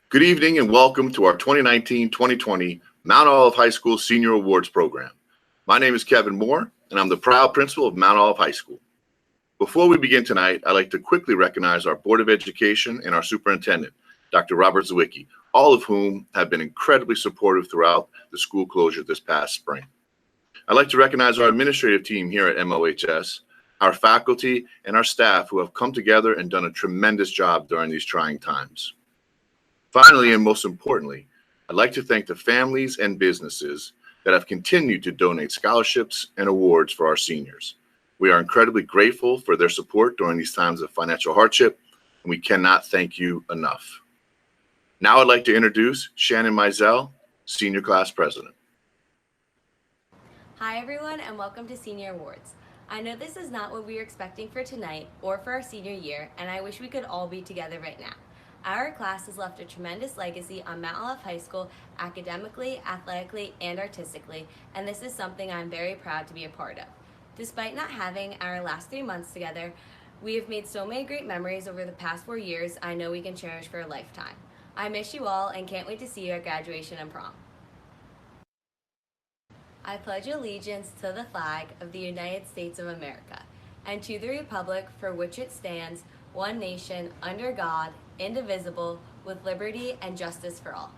Good evening and welcome to our 2019-2020 Mount Olive High School Senior Awards Program. My name is Kevin Moore, and I'm the proud principal of Mount Olive High School. Before we begin tonight, I'd like to quickly recognize our Board of Education and our Superintendent, Dr. Robert Zwicky, all of whom have been incredibly supportive throughout the school closure this past spring. I'd like to recognize our administrative team here at MOHS, our faculty, and our staff who have come together and done a tremendous job during these trying times. Finally, and most importantly, I'd like to thank the families and businesses that have continued to donate scholarships and awards for our seniors. We are incredibly grateful for their support during these times of financial hardship, and we cannot thank you enough. Now I'd like to introduce Shannon Mizell, Senior Class President. Hi everyone, and welcome to Senior Awards. I know this is not what we were expecting for tonight or for our senior year, and I wish we could all be together right now. Our class has left a tremendous legacy on Mount Olive High School academically, athletically, and artistically, and this is something I'm very proud to be a part of. Despite not having our last 3 months together, we have made so many great memories over the past 4 years I know we can cherish for a lifetime. I miss you all and can't wait to see you at graduation and prom. I pledge allegiance to the flag of the United States of America and to the republic for which it stands, one nation, under God, indivisible, with liberty and justice for all.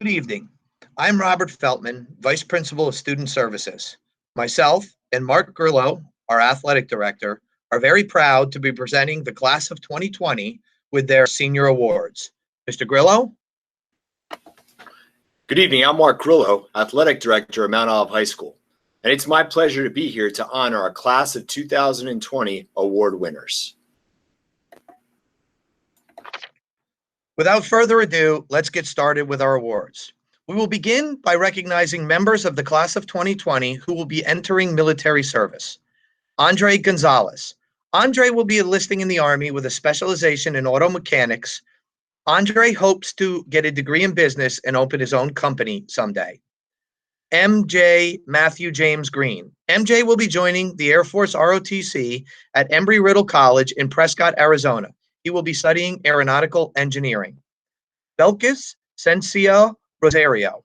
Good evening. I'm Robert Feltman, Vice Principal of Student Services. Myself and Mark Grillo, our Athletic Director, are very proud to be presenting the Class of 2020 with their Senior Awards. Mr. Grillo? Good evening. I'm Mark Grillo, Athletic Director of Mount Olive High School, and it's my pleasure to be here to honor our Class of 2020 award winners. Without further ado, let's get started with our awards. We will begin by recognizing members of the Class of 2020 who will be entering military service. Andre Gonzalez. Andre will be enlisting in the Army with a specialization in auto mechanics. Andre hopes to get a degree in business and open his own company someday. MJ Matthew James Green. MJ will be joining the Air Force ROTC at Embry-Riddle College in Prescott, Arizona. He will be studying aeronautical engineering. Belkis Sencio Rosario.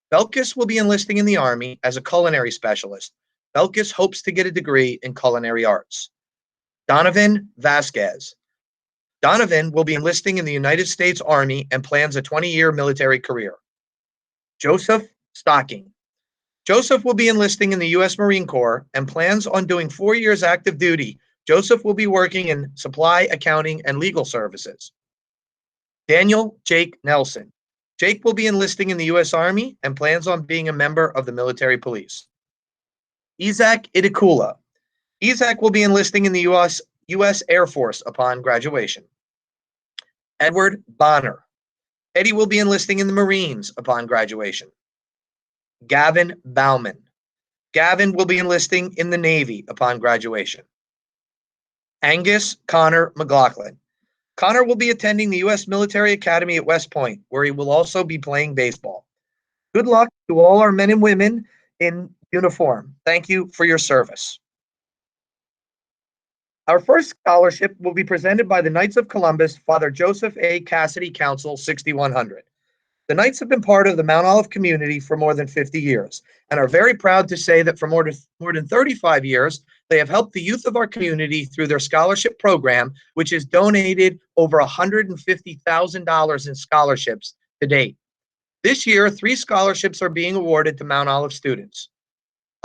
Belkis will be enlisting in the Army as a culinary specialist. Belkis hopes to get a degree in culinary arts. Donovan Vasquez. Donovan will be enlisting in the United States Army and plans a 20-year military career. Joseph Stocking. Joseph will be enlisting in the U.S. Marine Corps and plans on doing 4 years active duty. Joseph will be working in supply, accounting, and legal services. Daniel Jake Nelson. Jake will be enlisting in the U.S. Army and plans on being a member of the military police. Isaac Itakula. Isaac will be enlisting in the U.S. Air Force upon graduation. Edward Bonner. Eddie will be enlisting in the Marines upon graduation. Gavin Bauman. Gavin will be enlisting in the Navy upon graduation. Angus Connor McLaughlin. Connor will be attending the U.S. Military Academy at West Point, where he will also be playing baseball. Good luck to all our men and women in uniform. Thank you for your service. Our first scholarship will be presented by the Knights of Columbus, Father Joseph A. Cassidy Council, 6100. The Knights have been part of the Mount Olive community for more than 50 years and are very proud to say that for more than 35 years, they have helped the youth of our community through their scholarship program, which has donated over $150,000 in scholarships to date. This year, 3 scholarships are being awarded to Mount Olive students.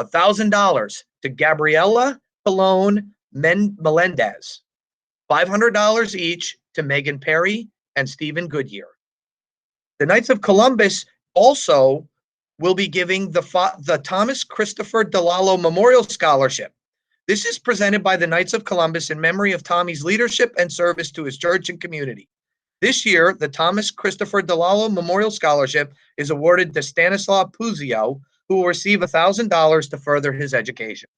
$1,000 to Gabriela Colon Melendez, $500 each to Megan Perry and Stephen Goodyear. The Knights of Columbus also will be giving the Thomas Christopher DeLallo Memorial Scholarship. This is presented by the Knights of Columbus in memory of Tommy's leadership and service to his church and community. This year, the Thomas Christopher DeLallo Memorial Scholarship is awarded to Stanislaw Puzio, who will receive $1,000 to further his education.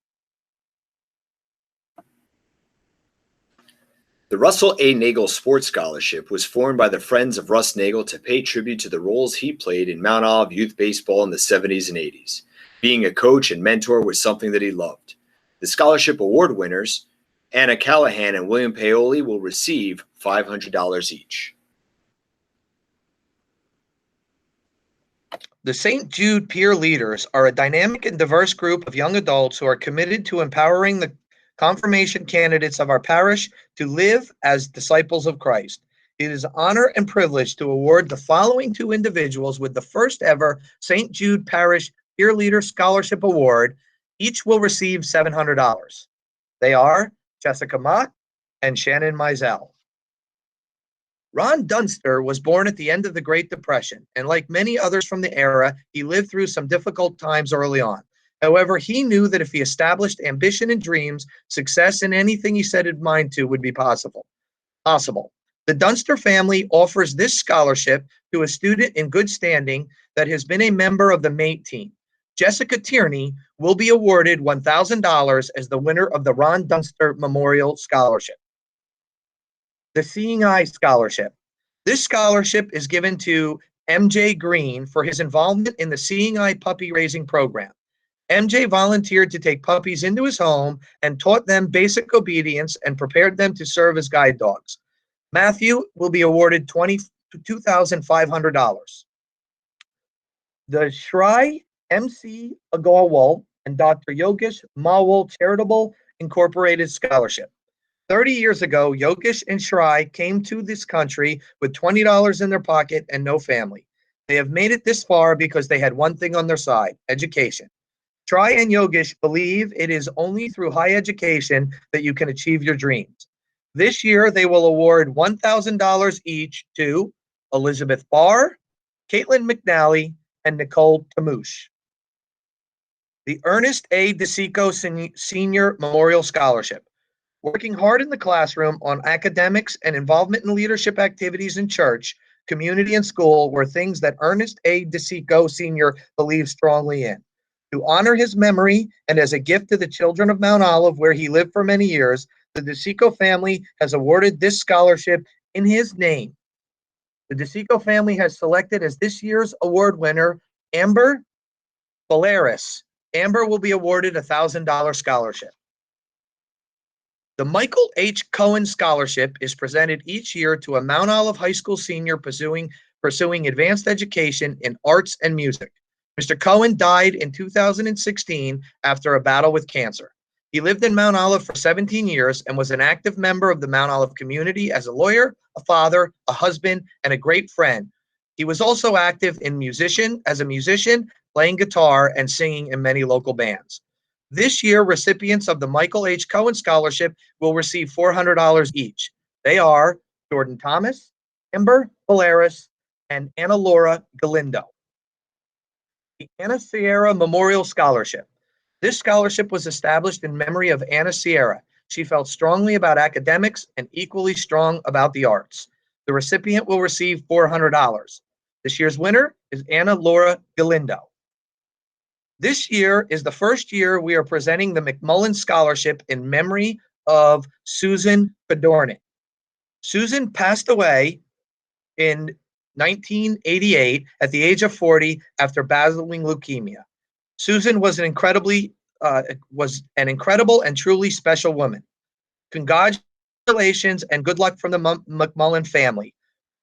The Russell A. Nagel Sports Scholarship was formed by the Friends of Russ Nagel to pay tribute to the roles he played in Mount Olive youth baseball in the 70s and 80s. Being a coach and mentor was something that he loved. The scholarship award winners, Anna Callahan and William Paoli, will receive $500 each. The St. Jude Peer Leaders are a dynamic and diverse group of young adults who are committed to empowering the confirmation candidates of our parish to live as disciples of Christ. It is an honor and privilege to award the following 2 individuals with the first ever St. Jude Parish Peer Leader Scholarship Award. Each will receive $700. They are Jessica Mock and Shannon Mizell. Ron Dunster was born at the end of the Great Depression, and like many others from the era, he lived through some difficult times early on. However, he knew that if he established ambition and dreams, success in anything he set his mind to would be possible. The Dunster family offers this scholarship to a student in good standing that has been a member of the MATE team. Jessica Tierney will be awarded $1,000 as the winner of the Ron Dunster Memorial Scholarship. The Seeing Eye Scholarship. This scholarship is given to MJ Green for his involvement in the Seeing Eye puppy raising program. MJ volunteered to take puppies into his home and taught them basic obedience and prepared them to serve as guide dogs. Matthew will be awarded $2,500. The Shri MC Agarwal and Dr. Yogesh Mawal Charitable Incorporated Scholarship. 30 years ago, Yogesh and Shri came to this country with $20 in their pocket and no family. They have made it this far because they had one thing on their side: education. Shri and Yogesh believe it is only through high education that you can achieve your dreams. This year, they will award $1,000 each to Elizabeth Barr, Caitlin McNally, and Nicole Tamouche. The Ernest A. DeSico Senior Memorial Scholarship. Working hard in the classroom on academics and involvement in leadership activities in church, community, and school were things that Ernest A. DeSico Sr. believes strongly in. To honor his memory and as a gift to the children of Mount Olive, where he lived for many years, the DeSico family has awarded this scholarship in his name. The DeSico family has selected as this year's award winner Amber Valeris. Amber will be awarded a $1,000 scholarship. The Michael H. Cohen Scholarship is presented each year to a Mount Olive High School senior pursuing advanced education in arts and music. Mr. Cohen died in 2016 after a battle with cancer. He lived in Mount Olive for 17 years and was an active member of the Mount Olive community as a lawyer, a father, a husband, and a great friend. He was also active as a musician, playing guitar and singing in many local bands. This year, recipients of the Michael H. Cohen Scholarship will receive $400 each. They are Jordan Thomas, Amber Valeris, and Anna Laura Galindo. The Anna Sierra Memorial Scholarship. This scholarship was established in memory of Anna Sierra. She felt strongly about academics and equally strong about the arts. The recipient will receive $400. This year's winner is Anna Laura Galindo. This year is the first year we are presenting the McMullen Scholarship in memory of Susan Fedornik. Susan passed away in 1988 at the age of 40 after battling leukemia. Susan was an incredible and truly special woman. Congratulations and good luck from the McMullen family.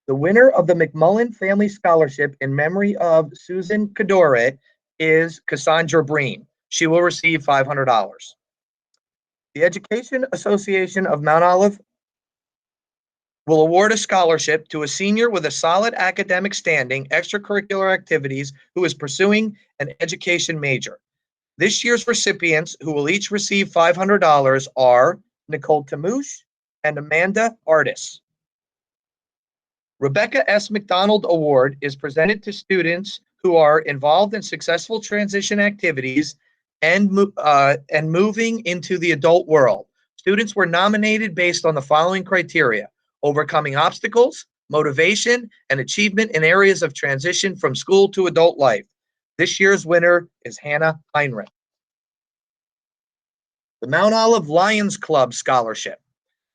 The winner of the McMullen Family Scholarship in memory of Susan Cadoret is Cassandra Breen. She will receive $500. The Education Association of Mount Olive will award a scholarship to a senior with a solid academic standing, extracurricular activities, who is pursuing an education major. This year's recipients, who will each receive $500, are Nicole Tamouche and Amanda Artis. Rebecca S. McDonald Award is presented to students who are involved in successful transition activities and moving into the adult world. Students were nominated based on the following criteria: overcoming obstacles, motivation, and achievement in areas of transition from school to adult life. This year's winner is Hannah Heinrich. The Mount Olive Lions Club Scholarship.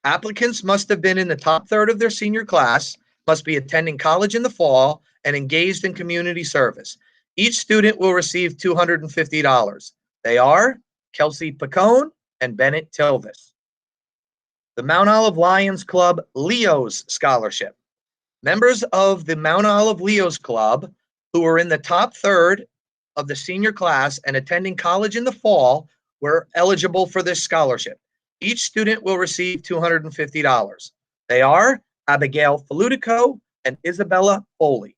Applicants must have been in the top third of their senior class, must be attending college in the fall, and engaged in community service. Each student will receive $250. They are Kelsey Pacone and Bennett Tilvis. The Mount Olive Lions Club Leos Scholarship. Members of the Mount Olive Leos Club who are in the top third of the senior class and attending college in the fall were eligible for this scholarship. Each student will receive $250. They are Abigail Falutico and Isabella Foley.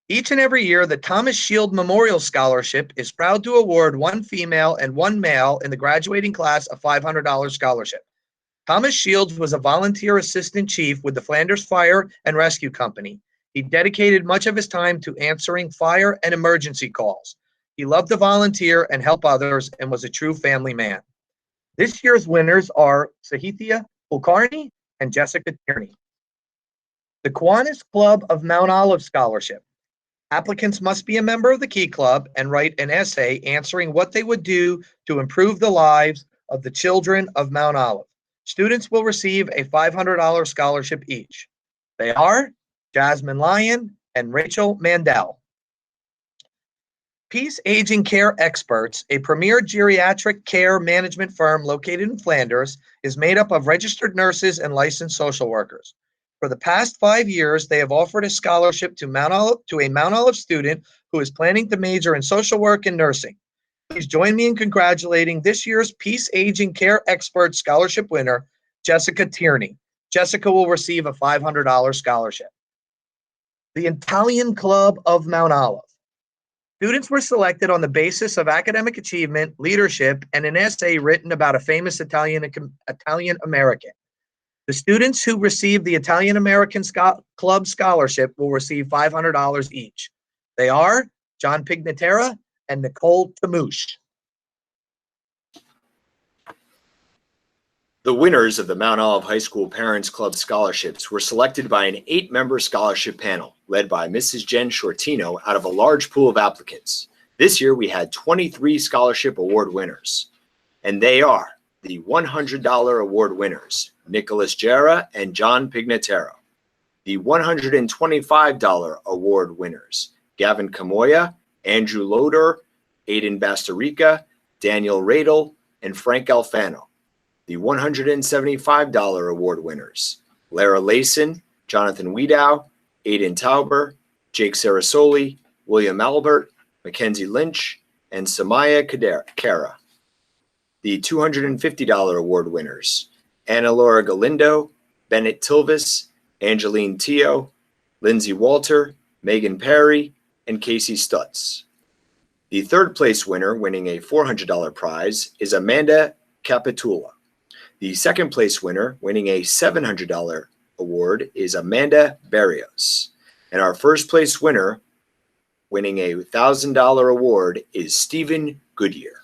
Each and every year, the Thomas Shield Memorial Scholarship is proud to award one female and one male in the graduating class a $500 scholarship. Thomas Shields was a volunteer assistant chief with the Flanders Fire and Rescue Company. He dedicated much of his time to answering fire and emergency calls. He loved to volunteer and help others and was a true family man. This year's winners are Sahithya Kulkarni and Jessica Tierney. The Kiwanis Club of Mount Olive Scholarship. Applicants must be a member of the Key Club and write an essay answering what they would do to improve the lives of the children of Mount Olive. Students will receive a $500 scholarship each. They are Jasmine Lyon and Rachel Mandel. Peace Aging Care Experts, a premier geriatric care management firm located in Flanders, is made up of registered nurses and licensed social workers. For the past 5 years, they have offered a scholarship to a Mount Olive student who is planning to major in social work and nursing. Please join me in congratulating this year's Peace Aging Care Expert Scholarship winner, Jessica Tierney. Jessica will receive a $500 scholarship. The Italian Club of Mount Olive. Students were selected on the basis of academic achievement, leadership, and an essay written about a famous Italian American. The students who receive the Italian American Club Scholarship will receive $500 each. They are John Pignatera and Nicole Tamouche. The winners of the Mount Olive High School Parents Club scholarships were selected by an 8-member scholarship panel led by Mrs. Jen Shortino out of a large pool of applicants. This year we had 23 scholarship award winners, and they are the $100 award winners, Nicholas Jera and John Pignatero. The $125 award winners, Gavin Camoya, Andrew Loader, Aiden Bastarica, Daniel Radel, and Frank Alfano. The $175 award winners, Lara Layson, Jonathan Wiedow, Aiden Tauber, Jake Sarasoli, William Albert, Mackenzie Lynch, and Samaya Kara. The $250 award winners, Anna Laura Galindo, Bennett Tilvis, Angeline Teo, Lindsay Walter, Megan Perry, and Casey Stutz. The third place winner, winning a $400 prize, is Amanda Capitula. The second place winner, winning a $700 award, is Amanda Barrios. And our first place winner, winning a $1,000 award, is Stephen Goodyear.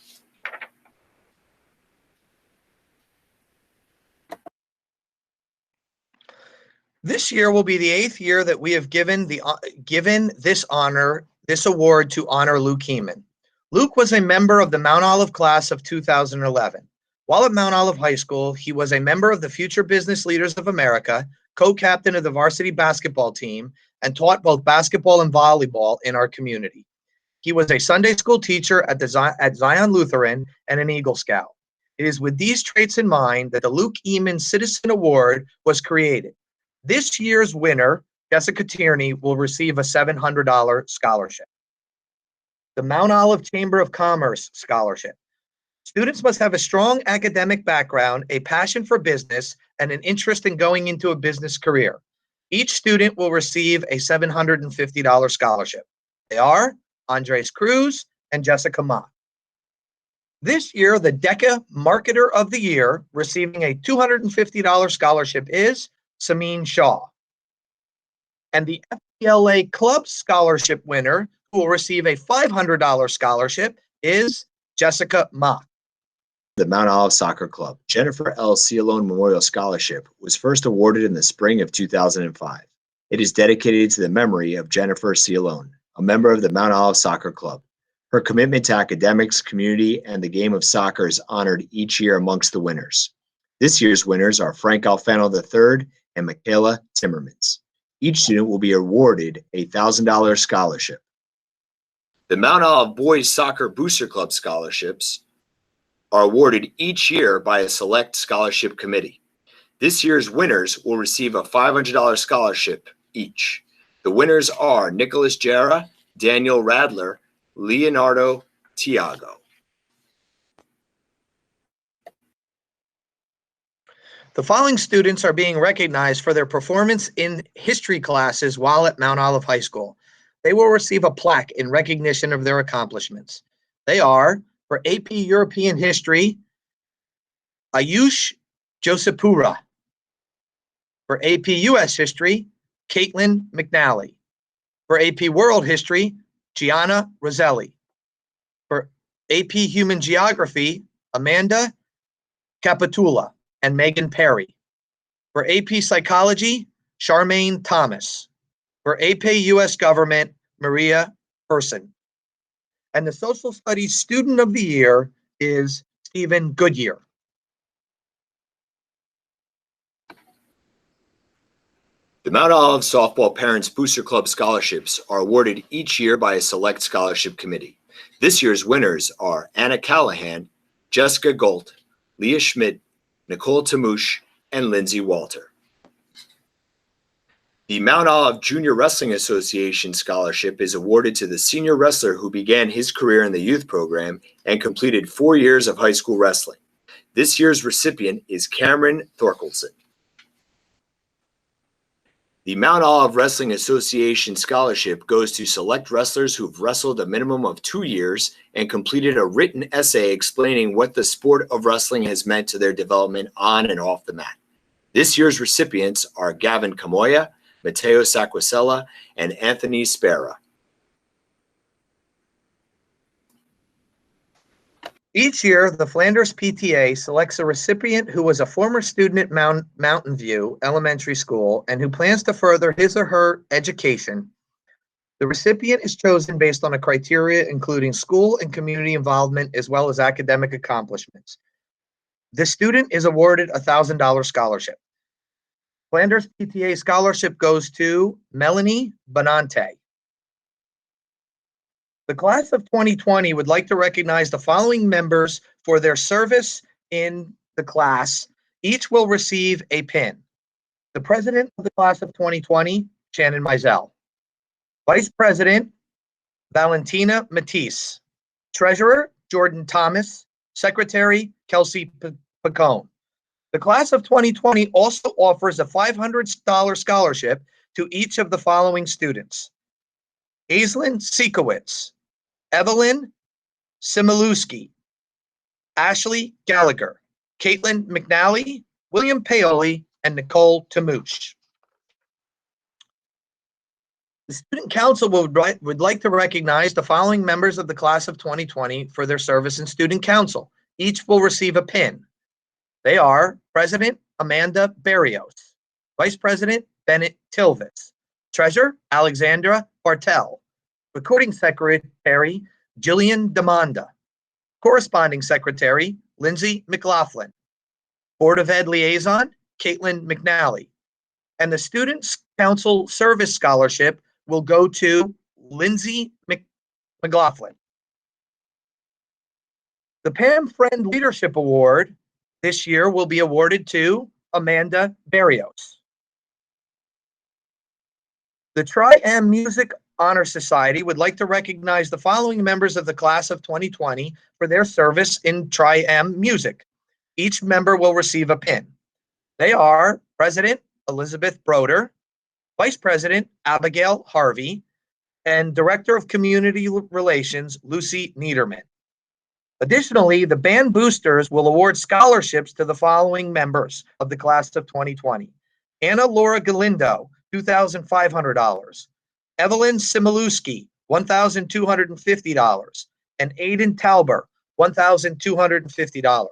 This year will be the 8th year that we have given this award to honor Luke Heeman. Luke was a member of the Mount Olive class of 2011. While at Mount Olive High School, he was a member of the Future Business Leaders of America, co-captain of the varsity basketball team, and taught both basketball and volleyball in our community. He was a Sunday school teacher at Zion Lutheran and an Eagle Scout. It is with these traits in mind that the Luke Eman Citizen Award was created. This year's winner, Jessica Tierney, will receive a $700 scholarship. The Mount Olive Chamber of Commerce Scholarship. Students must have a strong academic background, a passion for business, and an interest in going into a business career. Each student will receive a $750 scholarship. They are Andres Cruz and Jessica Mott. This year, the DECA Marketer of the Year receiving a $250 scholarship is Samin Shaw. And the FBLA Club Scholarship winner, who will receive a $500 scholarship, is Jessica Mott. The Mount Olive Soccer Club Jennifer L. Cialone Memorial Scholarship was first awarded in the spring of 2005. It is dedicated to the memory of Jennifer Cialone, a member of the Mount Olive Soccer Club. Her commitment to academics, community, and the game of soccer is honored each year amongst the winners. This year's winners are Frank Alfano III and Michaela Timmermans. Each student will be awarded a $1,000 scholarship. The Mount Olive Boys Soccer Booster Club scholarships are awarded each year by a select scholarship committee. This year's winners will receive a $500 scholarship each. The winners are Nicholas Jara, Daniel Radler, Leonardo Tiago. The following students are being recognized for their performance in history classes while at Mount Olive High School. They will receive a plaque in recognition of their accomplishments. They are, for AP European History, Ayush Josepura. For AP US History, Caitlin McNally. For AP World History, Gianna Roselli. For AP Human Geography, Amanda Capitula and Megan Perry. For AP Psychology, Charmaine Thomas. For AP US Government, Maria Person. And the Social Studies Student of the Year is Stephen Goodyear. The Mount Olive Softball Parents Booster Club scholarships are awarded each year by a select scholarship committee. This year's winners are Anna Callahan, Jessica Golt, Leah Schmidt, Nicole Tamouche, and Lindsay Walter. The Mount Olive Junior Wrestling Association scholarship is awarded to the senior wrestler who began his career in the youth program and completed 4 years of high school wrestling. This year's recipient is Cameron Thorkelson. The Mount Olive Wrestling Association scholarship goes to select wrestlers who've wrestled a minimum of 2 years and completed a written essay explaining what the sport of wrestling has meant to their development on and off the mat. This year's recipients are Gavin Camoya, Matteo Sacquasella, and Anthony Spera. Each year, the Flanders PTA selects a recipient who was a former student at Mountain View Elementary School and who plans to further his or her education. The recipient is chosen based on a criteria including school and community involvement as well as academic accomplishments. The student is awarded a $1,000 scholarship. Flanders PTA scholarship goes to Melanie Bonante. The class of 2020 would like to recognize the following members for their service in the class. Each will receive a pin. The president of the class of 2020, Shannon Mizell. Vice President, Valentina Matisse. Treasurer, Jordan Thomas. Secretary, Kelsey Pacone. The class of 2020 also offers a $500 scholarship to each of the following students: Aislinn Sikowitz, Evelyn Similewski, Ashley Gallagher, Caitlin McNally, William Paoli, and Nicole Tamouche. The Student Council would like to recognize the following members of the class of 2020 for their service in Student Council. Each will receive a pin. They are President Amanda Barrios, Vice President Bennett Tilvis, Treasurer Alexandra Bartel, Recording Secretary Jillian Demanda, Corresponding Secretary, Lindsay McLaughlin. Board of Ed Liaison, Caitlin McNally. And the Students Council Service Scholarship will go to Lindsay McLaughlin. The Pam Friend Leadership Award this year will be awarded to Amanda Barrios. The Tri-M Music Honor Society would like to recognize the following members of the class of 2020 for their service in Tri-M music. Each member will receive a pin. They are President Elizabeth Broder, Vice President Abigail Harvey, and Director of Community Relations Lucy Niederman. Additionally, the band boosters will award scholarships to the following members of the class of 2020. Anna Laura Galindo, $2,500. Evelyn Similewski, $1,250. And Aiden Tauber, $1,250.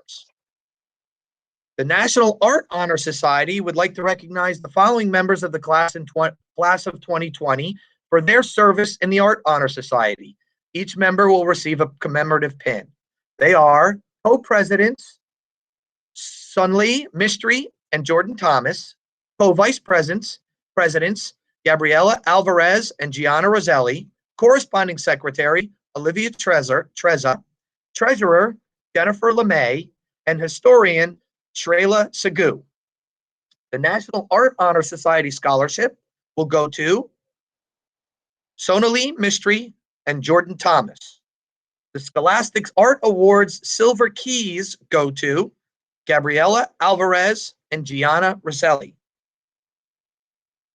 The National Art Honor Society would like to recognize the following members of the class of 2020 for their service in the Art Honor Society. Each member will receive a commemorative pin. They are co-presidents Sunlee Mistry and Jordan Thomas, co-vice presidents Gabriela Alvarez and Gianna Roselli, corresponding secretary Olivia Treza, treasurer Jennifer LeMay, and historian Shreyla Sagu. The National Art Honor Society Scholarship will go to Sonalee Mistry and Jordan Thomas. The Scholastics Art Awards Silver Keys go to Gabriela Alvarez and Gianna Roselli.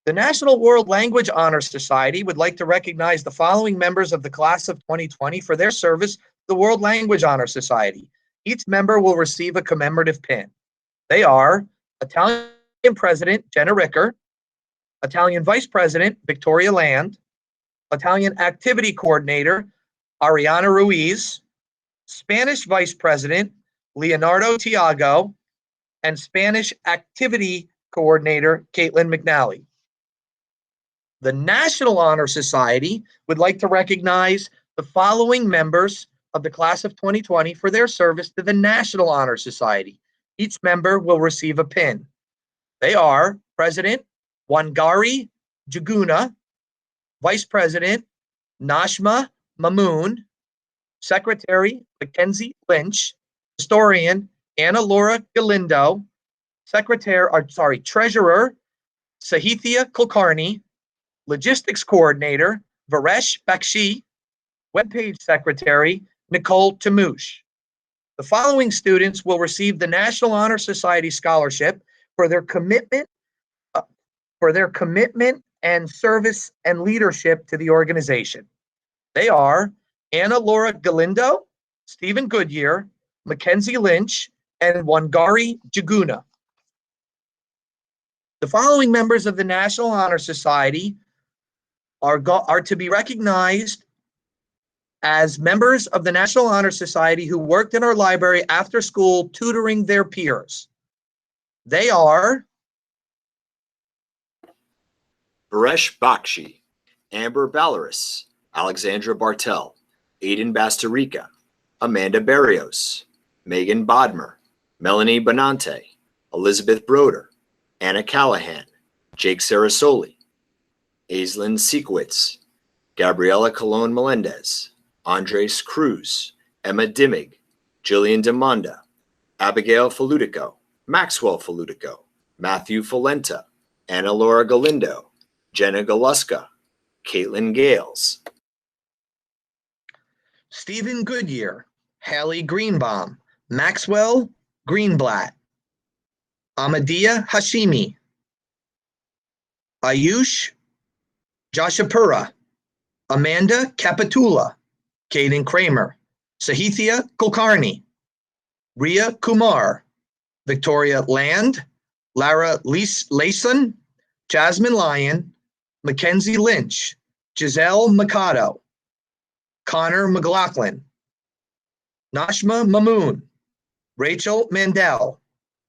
The National World Language Honor Society would like to recognize the following members of the class of 2020 for their service to the World Language Honor Society. Each member will receive a commemorative pin. They are Italian President Jenna Ricker, Italian Vice President Victoria Land, Italian Activity Coordinator Ariana Ruiz, Spanish Vice President Leonardo Tiago, and Spanish Activity Coordinator Caitlin McNally. The National Honor Society would like to recognize the following members of the class of 2020 for their service to the National Honor Society. Each member will receive a pin. They are President Wangari Juguna, Vice President Nashma Mamoon, Secretary Mackenzie Lynch, historian Anna Laura Galindo, Treasurer Sahithia Kulkarni, Logistics Coordinator Varesh Bakshi, Webpage Secretary Nicole Tamouche. The following students will receive the National Honor Society Scholarship for their commitment and service and leadership to the organization. They are Anna Laura Galindo, Stephen Goodyear, Mackenzie Lynch, and Wangari Juguna. The following members of the National Honor Society are to be recognized as members of the National Honor Society who worked in our library after school tutoring their peers. They are Varesh Bakshi, Amber Ballaris, Alexandra Bartel, Aiden Bastarrica, Amanda Barrios, Megan Bodmer, Melanie Bonante, Elizabeth Broder, Anna Callahan, Jake Sarasoli, Aislinn Sequitz, Gabriela Colon Melendez, Andres Cruz, Emma Dimmig, Jillian Demonda, Abigail Falutico, Maxwell Falutico, Matthew Falenta, Anna Laura Galindo, Jenna Galuska, Caitlin Gales, Stephen Goodyear, Hallie Greenbaum, Maxwell Greenblatt, Ahmadiyya Hashimi, Ayush Joshapura, Amanda Capitula, Caden Kramer, Sahithia Kulkarni, Ria Kumar, Victoria Land, Lara Layson, Jasmine Lyon, Mackenzie Lynch, Giselle Mikado, Connor McLaughlin, Nashma Mamoon, Rachel Mandel,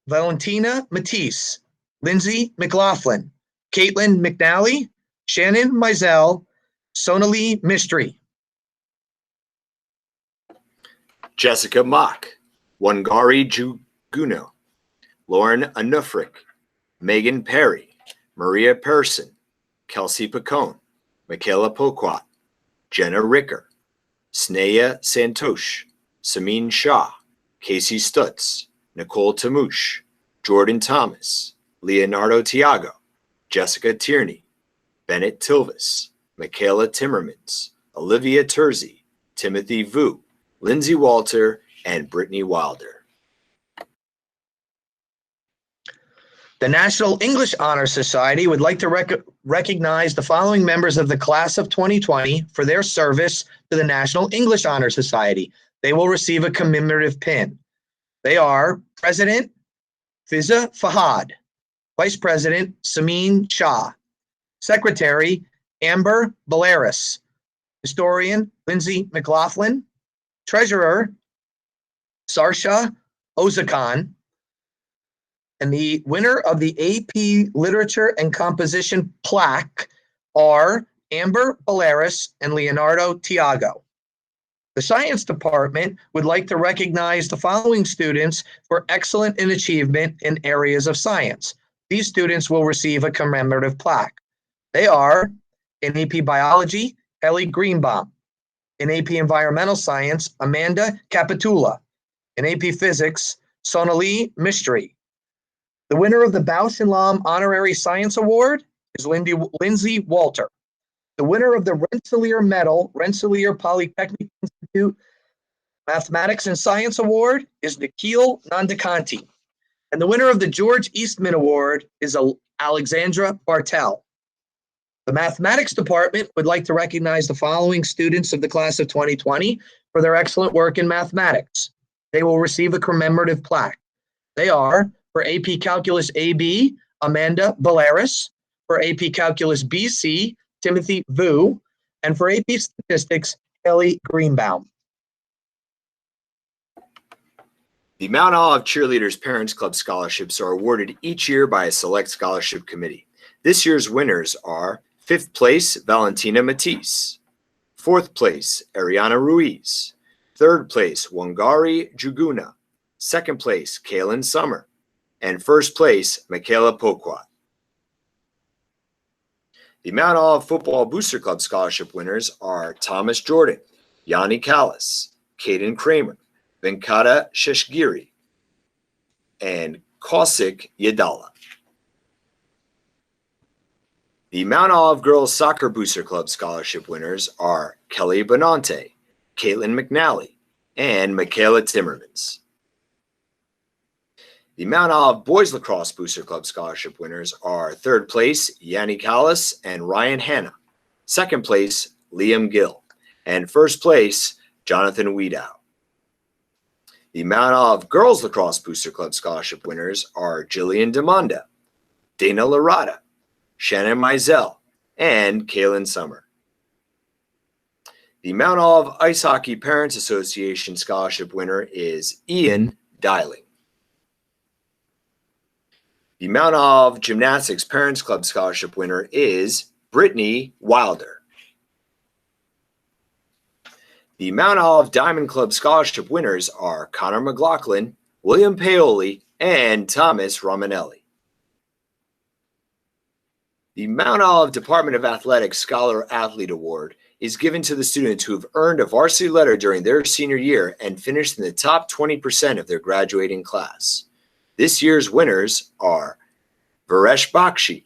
Valentina Matisse, Lindsay McLaughlin, Caitlin McNally, Shannon Mizell, Sonalee Mistry. Jessica Mock, Wangari Juguno, Lauren Anufric, Megan Perry, Maria Persson, Kelsey Pacone, Michaela Poquat, Jenna Ricker, Sneha Santosh, Samin Shah, Casey Stutz, Nicole Tamouche, Jordan Thomas, Leonardo Tiago, Jessica Tierney, Bennett Tilvis, Michaela Timmermans, Olivia Terzi, Timothy Vu, Lindsay Walter, and Brittany Wilder. The National English Honor Society would like to recognize the following members of the class of 2020 for their service to the National English Honor Society. They will receive a commemorative pin. They are President Fiza Fahad, Vice President Samin Shah, Secretary Amber Balearis, Historian Lindsay McLaughlin, Treasurer Sarsha Ozakan, and the winner of the AP Literature and Composition plaque are Amber Balearis and Leonardo Tiago. The Science Department would like to recognize the following students for excellent in achievement in areas of science. These students will receive a commemorative plaque. They are in AP Biology, Ellie Greenbaum; in AP Environmental Science, Amanda Capitula; in AP Physics, Sonali Mistry. The winner of the Bausch and Lomb Honorary Science Award is Lindsay Walter. The winner of the Rensselaer Medal, Rensselaer Polytechnic Institute Mathematics and Science Award is Nikhil Nandakanti. And the winner of the George Eastman Award is Alexandra Bartel. The Mathematics Department would like to recognize the following students of the class of 2020 for their excellent work in mathematics. They will receive a commemorative plaque. They are, for AP Calculus AB, Amanda Balearis; for AP Calculus BC, Timothy Vu; and for AP Statistics, Ellie Greenbaum. The Mount Olive Cheerleaders Parents Club scholarships are awarded each year by a select scholarship committee. This year's winners are 5th place, Valentina Matisse; 4th place, Ariana Ruiz; 3rd place, Wangari Juguna; 2nd place, Kaylin Summer; and 1st place, Michaela Poquat. The Mount Olive Football Booster Club scholarship winners are Thomas Jordan, Yanni Callis, Caden Kramer, Venkata Sheshgiri, and Kausik Yadala. The Mount Olive Girls Soccer Booster Club scholarship winners are Kelly Bonante, Caitlin McNally, and Michaela Timmermans. The Mount Olive Boys Lacrosse Booster Club scholarship winners are 3rd place, Yanni Callis and Ryan Hanna; 2nd place, Liam Gill; and 1st place, Jonathan Wiedow. The Mount Olive Girls Lacrosse Booster Club scholarship winners are Jillian Demonda, Dana Larada, Shannon Mizell, and Kaylin Summer. The Mount Olive Ice Hockey Parents Association scholarship winner is Ian Dialing. The Mount Olive Gymnastics Parents Club scholarship winner is Brittany Wilder. The Mount Olive Diamond Club scholarship winners are Connor McLaughlin, William Paoli, and Thomas Romanelli. The Mount Olive Department of Athletics Scholar Athlete Award is given to the students who have earned a varsity letter during their senior year and finished in the top 20% of their graduating class. This year's winners are Varesh Bakshi,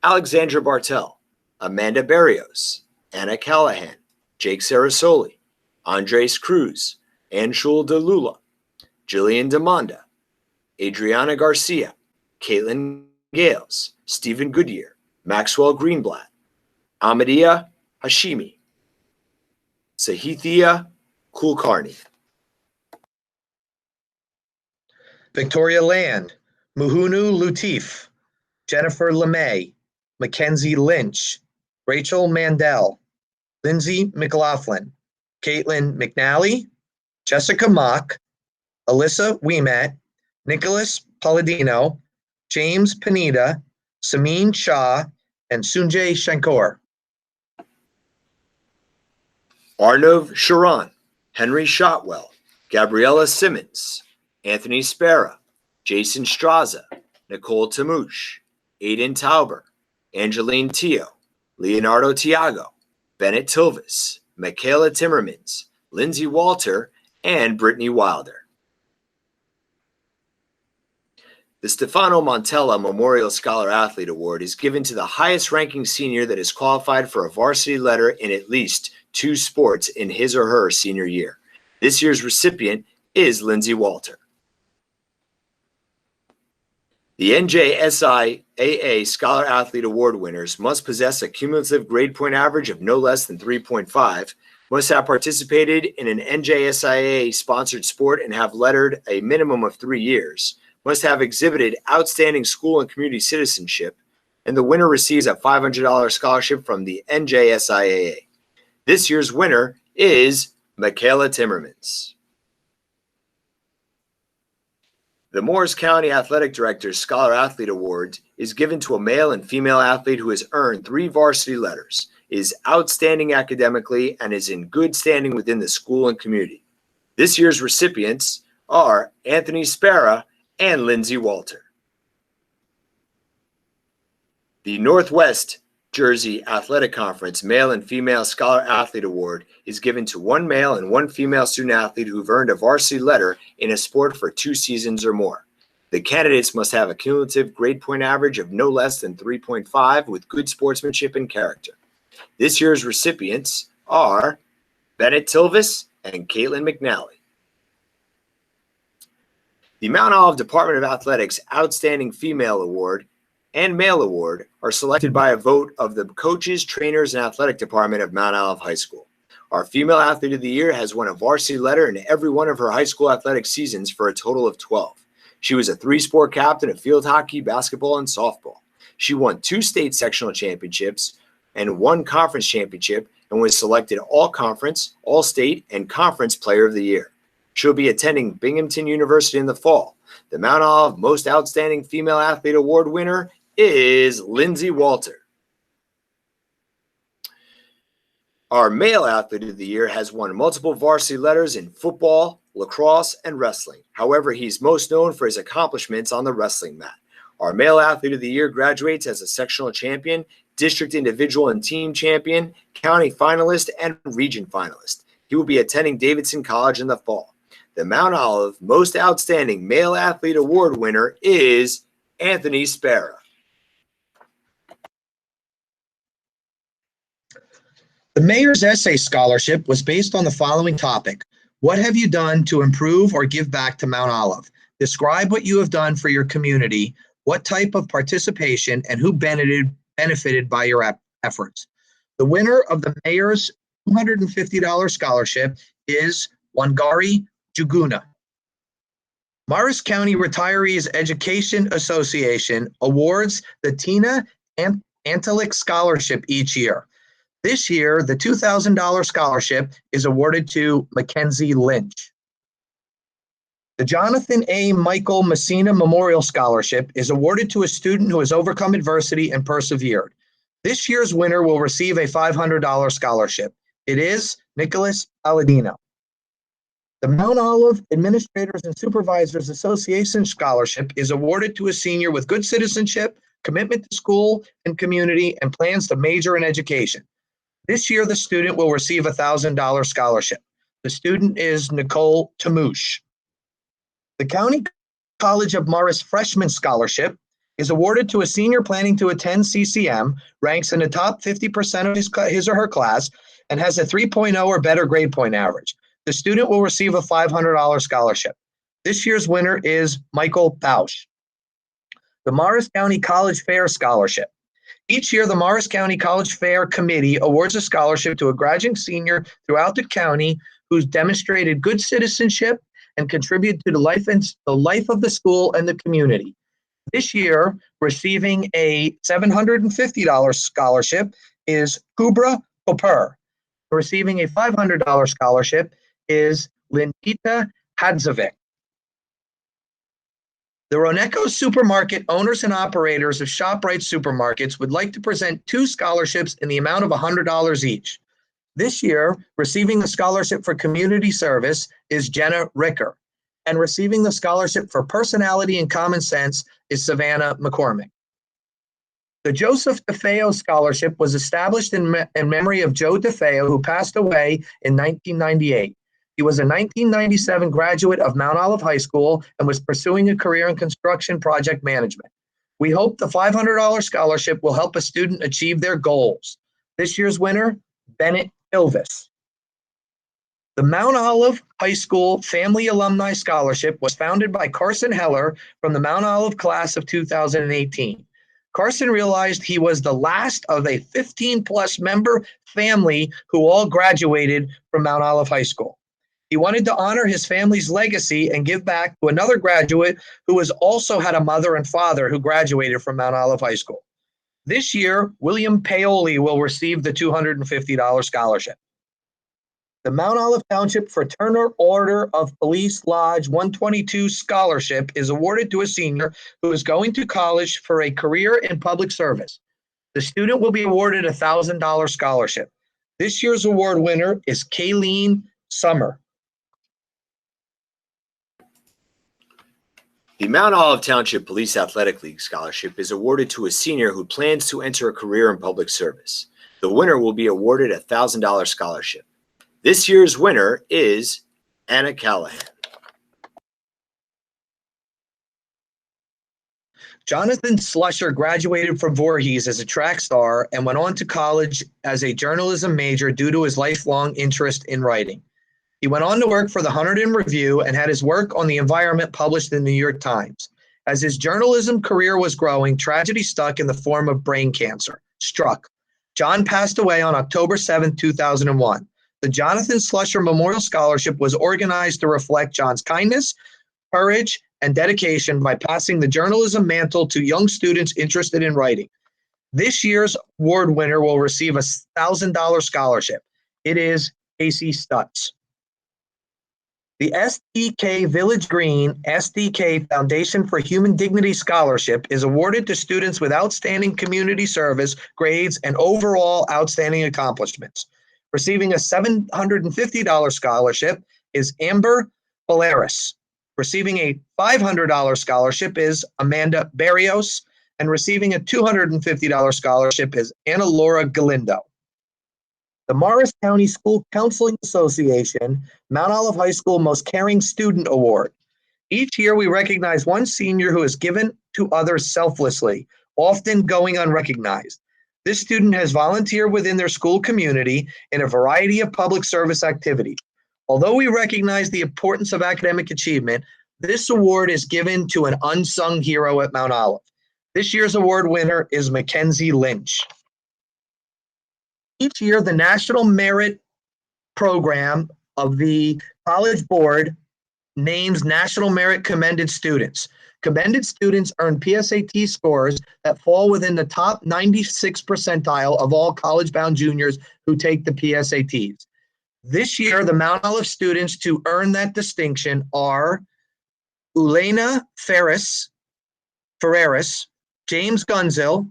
Alexandra Bartel, Amanda Barrios, Anna Callahan, Jake Sarasoli, Andres Cruz, Anshul DeLula, Jillian Demonda, Adriana Garcia, Caitlin Gales, Stephen Goodyear, Maxwell Greenblatt, Ahmadiyya Hashimi, Sahithia Kulkarni. Victoria Land, Muhunu Lutif, Jennifer LeMay, Mackenzie Lynch, Rachel Mandel, Lindsay McLaughlin, Caitlin McNally, Jessica Mock, Alyssa Weimet, Nicholas Palladino, James Panida, Samin Shah, and Sunjay Shankor. Arnav Sharan, Henry Shotwell, Gabriella Simmons, Anthony Spera, Jason Straza, Nicole Tamouche, Aiden Tauber, Angeline Teo, Leonardo Tiago, Bennett Tilvis, Michaela Timmermans, Lindsay Walter, and Brittany Wilder. The Stefano Montella Memorial Scholar Athlete Award is given to the highest-ranking senior that is qualified for a varsity letter in at least 2 sports in his or her senior year. This year's recipient is Lindsay Walter. The NJSIAA Scholar Athlete Award winners must possess a cumulative grade point average of no less than 3.5, must have participated in an NJSIAA-sponsored sport and have lettered a minimum of 3 years, must have exhibited outstanding school and community citizenship, and the winner receives a $500 scholarship from the NJSIAA. This year's winner is Michaela Timmermans. The Morris County Athletic Director's Scholar Athlete Award is given to a male and female athlete who has earned 3 varsity letters, is outstanding academically, and is in good standing within the school and community. This year's recipients are Anthony Spera and Lindsay Walter. The Northwest Jersey Athletic Conference Male and Female Scholar Athlete Award is given to 1 male and 1 female student athlete who've earned a varsity letter in a sport for 2 seasons or more. The candidates must have a cumulative grade point average of no less than 3.5 with good sportsmanship and character. This year's recipients are Bennett Tilvis and Caitlin McNally. The Mount Olive Department of Athletics Outstanding Female Award and Male Award are selected by a vote of the coaches, trainers, and athletic department of Mount Olive High School. Our Female Athlete of the Year has won a varsity letter in every one of her high school athletic seasons for a total of 12. She was a 3-sport captain of field hockey, basketball, and softball. She won 2 state sectional championships and 1 conference championship and was selected All-Conference, All-State, and Conference Player of the Year. She'll be attending Binghamton University in the fall. The Mount Olive Most Outstanding Female Athlete Award winner is Lindsay Walter. Our Male Athlete of the Year has won multiple varsity letters in football, lacrosse, and wrestling. However, he's most known for his accomplishments on the wrestling mat. Our Male Athlete of the Year graduates as a sectional champion, district individual and team champion, county finalist, and region finalist. He will be attending Davidson College in the fall. The Mount Olive Most Outstanding Male Athlete Award winner is Anthony Spera. The Mayor's Essay Scholarship was based on the following topic: what have you done to improve or give back to Mount Olive? Describe what you have done for your community, what type of participation, and who benefited by your efforts. The winner of the Mayor's $250 scholarship is Wangari Juguna. Morris County Retirees Education Association awards the Tina Antalik Scholarship each year. This year, the $2,000 scholarship is awarded to Mackenzie Lynch. The Jonathan A. Michael Messina Memorial Scholarship is awarded to a student who has overcome adversity and persevered. This year's winner will receive a $500 scholarship. It is Nicholas Palladino. The Mount Olive Administrators and Supervisors Association Scholarship is awarded to a senior with good citizenship, commitment to school and community, and plans to major in education. This year, the student will receive a $1,000 scholarship. The student is Nicole Tamouche. The County College of Morris Freshman Scholarship is awarded to a senior planning to attend CCM, ranks in the top 50% of his or her class, and has a 3.0 or better grade point average. The student will receive a $500 scholarship. This year's winner is Michael Bausch. The Morris County College Fair Scholarship. Each year, the Morris County College Fair Committee awards a scholarship to a graduating senior throughout the county who's demonstrated good citizenship and contributed to the life of the school and the community. This year, receiving a $750 scholarship is Kubra Koper. Receiving a $500 scholarship is Lindita Hadzovic. The Roneco Supermarket owners and operators of ShopRite supermarkets would like to present 2 scholarships in the amount of $100 each. This year, receiving the scholarship for community service is Jenna Ricker, and receiving the scholarship for personality and common sense is Savannah McCormick. The Joseph DeFeo Scholarship was established in memory of Joe DeFeo, who passed away in 1998. He was a 1997 graduate of Mount Olive High School and was pursuing a career in construction project management. We hope the $500 scholarship will help a student achieve their goals. This year's winner, Bennett Ilvis. The Mount Olive High School Family Alumni Scholarship was founded by Carson Heller from the Mount Olive class of 2018. Carson realized he was the last of a 15-plus member family who all graduated from Mount Olive High School. He wanted to honor his family's legacy and give back to another graduate who has also had a mother and father who graduated from Mount Olive High School. This year, William Paoli will receive the $250 scholarship. The Mount Olive Township Fraternal Order of Police Lodge 122 Scholarship is awarded to a senior who is going to college for a career in public service. The student will be awarded a $1,000 scholarship. This year's award winner is Kayleen Summer. The Mount Olive Township Police Athletic League Scholarship is awarded to a senior who plans to enter a career in public service. The winner will be awarded a $1,000 scholarship. This year's winner is Anna Callahan. Jonathan Slusher graduated from Voorhees as a track star and went on to college as a journalism major due to his lifelong interest in writing. He went on to work for the Hunterdon Review and had his work on the environment published in the New York Times. As his journalism career was growing, tragedy struck in the form of brain cancer. John passed away on October 7, 2001. The Jonathan Slusher Memorial Scholarship was organized to reflect John's kindness, courage, and dedication by passing the journalism mantle to young students interested in writing. This year's award winner will receive a $1,000 scholarship. It is Casey Stutz. The SDK Village Green SDK Foundation for Human Dignity Scholarship is awarded to students with outstanding community service, grades, and overall outstanding accomplishments. Receiving a $750 scholarship is Amber Valeris. Receiving a $500 scholarship is Amanda Barrios, and receiving a $250 scholarship is Anna Laura Galindo. The Morris County School Counseling Association Mount Olive High School Most Caring Student Award. Each year we recognize one senior who has given to others selflessly, often going unrecognized. This student has volunteered within their school community in a variety of public service activities. Although we recognize the importance of academic achievement, this award is given to an unsung hero at Mount Olive. This year's award winner is Mackenzie Lynch. Each year, the National Merit Program of the College Board names National Merit Commended Students. Commended students earn PSAT scores that fall within the top 96 percentile of all college-bound juniors who take the PSATs. This year, the Mount Olive students to earn that distinction are Ulena Ferreris, James Gunzil,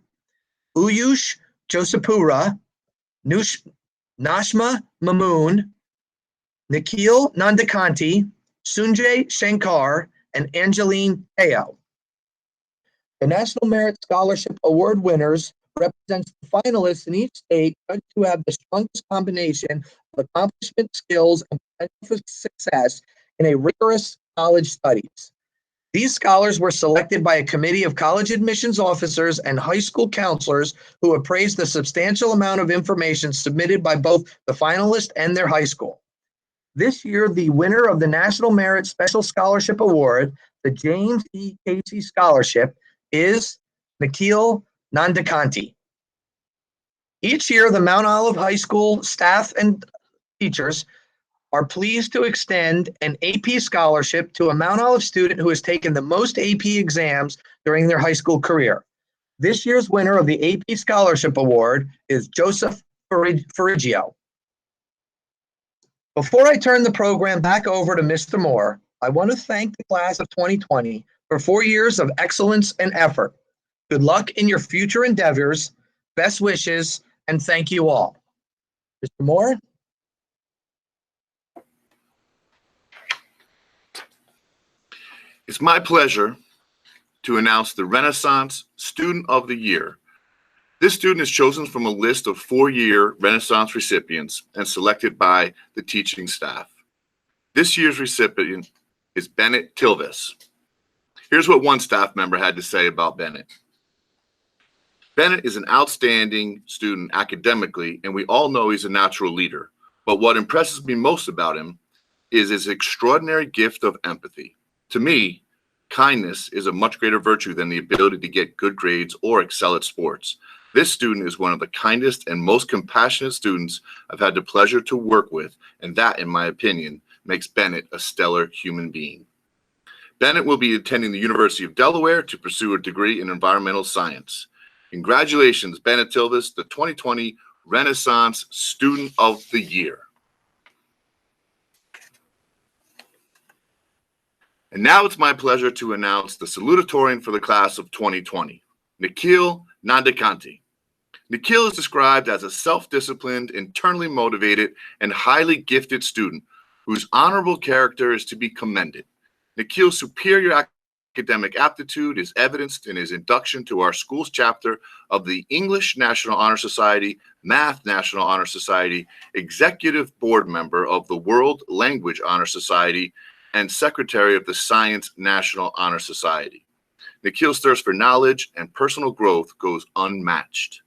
Uyush Josepura, Nashma Mamoon, Nikhil Nandakanti, Sunjay Shankar, and Angeline Teo. The National Merit Scholarship Award winners represents the finalists in each state who have the strongest combination of accomplishment, skills, and potential for success in a rigorous college studies. These scholars were selected by a committee of college admissions officers and high school counselors who appraised the substantial amount of information submitted by both the finalists and their high school. This year, the winner of the National Merit Special Scholarship Award, the James E. Casey Scholarship, is Nikhil Nandakanti. Each year, the Mount Olive High School staff and teachers are pleased to extend an AP scholarship to a Mount Olive student who has taken the most AP exams during their high school career. This year's winner of the AP Scholarship Award is Joseph Ferrigio. Before I turn the program back over to Mr. Moore, I want to thank the class of 2020 for 4 years of excellence and effort. Good luck in your future endeavors, best wishes, and thank you all. Mr. Moore? It's my pleasure to announce the Renaissance Student of the Year. This student is chosen from a list of 4-year Renaissance recipients and selected by the teaching staff. This year's recipient is Bennett Tilvis. Here's what one staff member had to say about Bennett. Bennett is an outstanding student academically, and we all know he's a natural leader. But what impresses me most about him is his extraordinary gift of empathy. To me, kindness is a much greater virtue than the ability to get good grades or excel at sports. This student is one of the kindest and most compassionate students I've had the pleasure to work with, and that, in my opinion, makes Bennett a stellar human being. Bennett will be attending the University of Delaware to pursue a degree in environmental science. Congratulations, Bennett Tilvis, the 2020 Renaissance Student of the Year. And now it's my pleasure to announce the salutatorian for the class of 2020, Nikhil Nandakanti. Nikhil is described as a self-disciplined, internally motivated, and highly gifted student whose honorable character is to be commended. Nikhil's superior academic aptitude is evidenced in his induction to our school's chapter of the English National Honor Society, Math National Honor Society, Executive Board Member of the World Language Honor Society, and Secretary of the Science National Honor Society. Nikhil's thirst for knowledge and personal growth goes unmatched.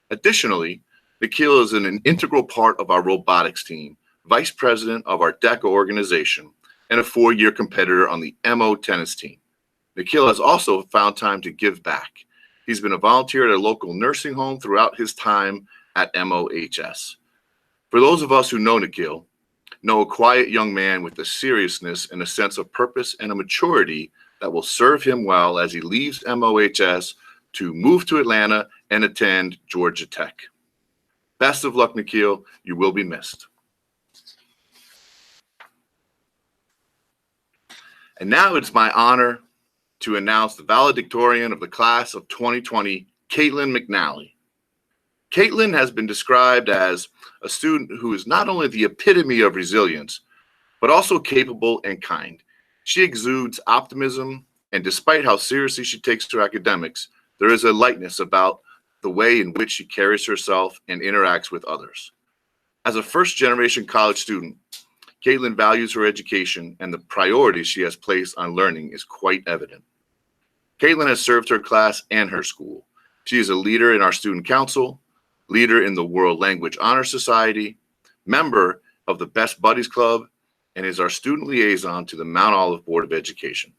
Additionally, Nikhil is an integral part of our robotics team, vice president of our DECA organization, and a 4-year competitor on the MO tennis team. Nikhil has also found time to give back. He's been a volunteer at a local nursing home throughout his time at MOHS. For those of us who know Nikhil, know a quiet young man with a seriousness and a sense of purpose and a maturity that will serve him well as he leaves MOHS to move to Atlanta and attend Georgia Tech. Best of luck, Nikhil. You will be missed. And now it's my honor to announce the valedictorian of the class of 2020, Caitlin McNally. Caitlin has been described as a student who is not only the epitome of resilience, but also capable and kind. She exudes optimism, and despite how seriously she takes her academics, there is a lightness about the way in which she carries herself and interacts with others. As a first-generation college student, Caitlin values her education, and the priority she has placed on learning is quite evident. Caitlin has served her class and her school. She is a leader in our student council, leader in the World Language Honor Society, member of the Best Buddies Club, and is our student liaison to the Mount Olive Board of Education.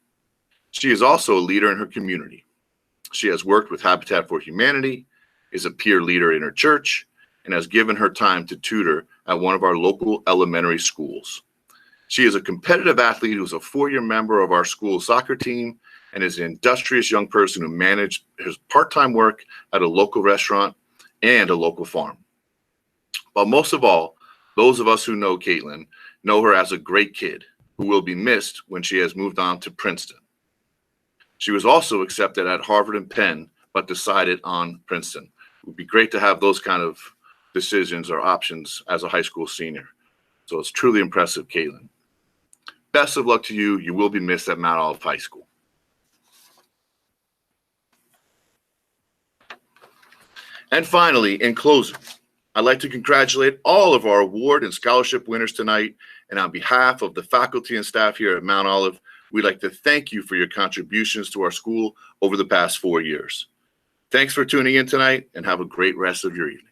She is also a leader in her community. She has worked with Habitat for Humanity, is a peer leader in her church, and has given her time to tutor at one of our local elementary schools. She is a competitive athlete who is a 4-year member of our school soccer team and is an industrious young person who managed his part-time work at a local restaurant and a local farm. But most of all, those of us who know Caitlin know her as a great kid who will be missed when she has moved on to Princeton. She was also accepted at Harvard and Penn, but decided on Princeton. It would be great to have those kind of decisions or options as a high school senior. So it's truly impressive, Caitlin. Best of luck to you. You will be missed at Mount Olive High School. And finally, in closing, I'd like to congratulate all of our award and scholarship winners tonight. And on behalf of the faculty and staff here at Mount Olive, we'd like to thank you for your contributions to our school over the past 4 years. Thanks for tuning in tonight, and have a great rest of your evening.